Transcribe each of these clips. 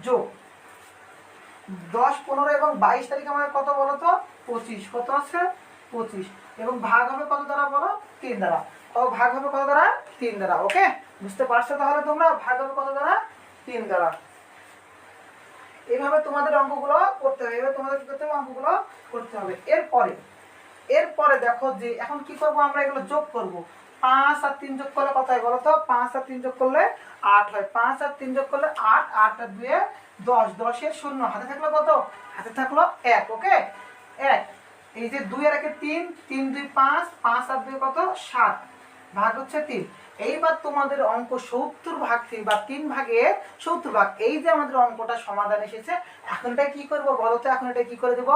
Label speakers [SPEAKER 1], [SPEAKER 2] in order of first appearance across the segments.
[SPEAKER 1] যোগ 10, 15 এবং 22 তারিখ আমাদের কত বলো তো 25, কত আছে 25 এবং ভাগ হবে কত দ্বারা বলো 3 দ্বারা। ও ভাগ হবে কত দ্বারা 3 দ্বারা। ওকে, বুঝতে পারছো তাহলে তোমরা ভাগ হবে কত দ্বারা 3 দ্বারা। এইভাবে তোমাদের অঙ্কগুলো করতে হবে, এভাবে তোমাদের কি করতে হবে অঙ্কগুলো করতে হবে। এরপরে দেখো যে এখন কি করব আমরা এগুলো যোগ করব। 5 আর 3 যোগ করলে কত হয় বলো তো 5 আর 3 যোগ করলে 8 হয়। 5 আর 3 যোগ করলে 8, 8 আর 2 10, 10 এর 0 হাতে থাকলো কত হাতে থাকলো 1। ওকে 1, এই যে 2 আর 1 3, 3 2 5, 5 আর 2 কত 7, ভাগ হচ্ছে 3। এইবার তোমাদের অঙ্ক 70 ভাগ 3 বা 3 ভাগে 70 ভাগ। এই যে আমাদের অঙ্কটা সমাধান এসেছে, এখন এটা কি করব বলো তো, এখন এটা কি করে দেব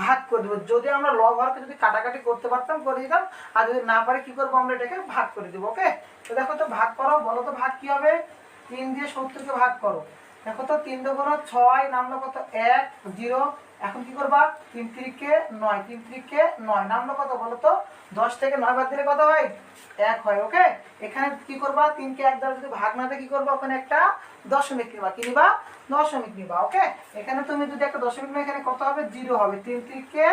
[SPEAKER 1] ভাগ করে দেবো। যদি আমরা লব হরকে যদি কাটাকাটি করতে পারতাম করে দিতাম, আর যদি না পারি কি করবো আমরা এটাকে ভাগ করে দেবো। ওকে, তো দেখো তো ভাগ করো, বলো তো ভাগ কি হবে। 3 দিয়ে 70 কে ভাগ করো। দেখো তো 3 দুগুণ 6, নামলো কত 1 0। এখন কি করবা 3 3 কে 9, 3 3 কে 9, নামলো কত বলো তো 10 থেকে 9 বাদ দিলে কত হয় 1 হয়। ওকে, এখানে কি করবা 3 কে 1 দ্বারা যদি ভাগ না দেয় কি করবা ওখানে একটা দশমিক নিবা, কি নিবা দশমিক নিবা। ওকে, এখানে তুমি যদি একটা দশমিক নিবা এখানে কত হবে 0 হবে। 3 3 কে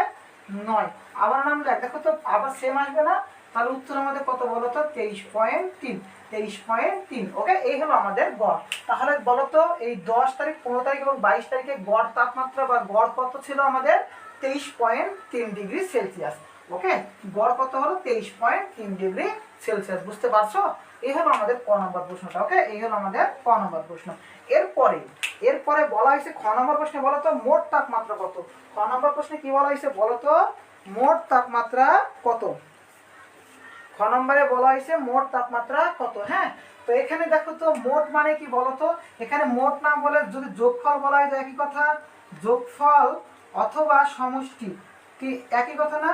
[SPEAKER 1] 9, আবার নামলে দেখো তো আবার সেম আসবে না, তাহলে উত্তর আমাদের কত বলো তো 23.3, 23.3। ওকে, এই হলো আমাদের গড়। তাহলে বলো তো এই 10 তারিখ 15 তারিখ এবং 22 তারিখে গড় তাপমাত্রা বা গড় কত ছিল আমাদের 23.3 ডিগ্রি সেলসিয়াস। ওকে, গড় কত হলো 23.3 ডিগ্রি সেলসিয়াস। বুঝতে পারছো, এই হলো আমাদের ক নম্বর প্রশ্নটা। ওকে, এই হলো আমাদের ক নম্বর প্রশ্ন। এরপরে বলা হয়েছে খ নম্বর প্রশ্নে বলো তো মোট তাপমাত্রা কত। খ নম্বর প্রশ্নে কি বলা হয়েছে বলো তো মোট তাপমাত্রা কত। খ নম্বরে বলা হয়েছে মোট তাপমাত্রা কত। হ্যাঁ, তো এখানে দেখো তো মোট মানে কি বলতো, এখানে মোট না বলে যদি যোগফল বলা হয় একই কথা, যোগফল অথবা সমষ্টি কি একই কথা না,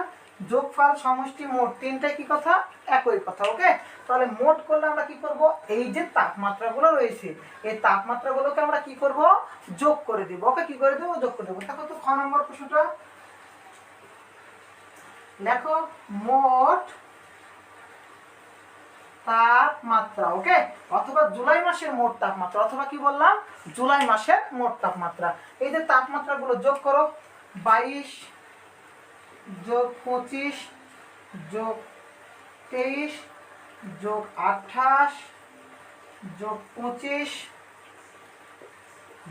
[SPEAKER 1] যোগফল সমষ্টি মোট তিনটাই কি কথা একই কথা। ওকে, তাহলে মোট করলে আমরা কি করব এই যে তাপমাত্রাগুলো রয়েছে এই তাপমাত্রাগুলোকে আমরা কি করব যোগ করে দিব। ওকে, কি করে দেবো যোগ করে দেবো। দেখো তো খ নম্বর প্রশ্নটা লেখো, মোট তাপমাত্রা। ওকে, অথবা জুলাই মাসের মোট তাপমাত্রা, অথবা কি বললাম জুলাই মাসের মোট তাপমাত্রা। এই যে তাপমাত্রাগুলো যোগ করো, 22 যোগ 25 যোগ 23 যোগ 28 যোগ 25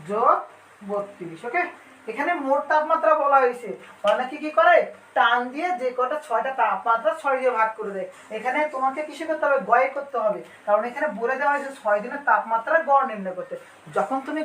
[SPEAKER 1] যোগ 32। ওকে, এখানে মোট তাপমাত্রা বলা হয়েছে, অনেকে কি করে টান দিয়ে যে কটা 6টা তাপমাত্রা 6 দিয়ে ভাগ করে দেয়। এখানে তোমাকে কিসে করতে হবে গড়ে করতে হবে, কারণ এখানে বলে দেওয়া হয়েছে 6 দিনের তাপমাত্রা গড় নির্ণয় করতে। যখন তুমি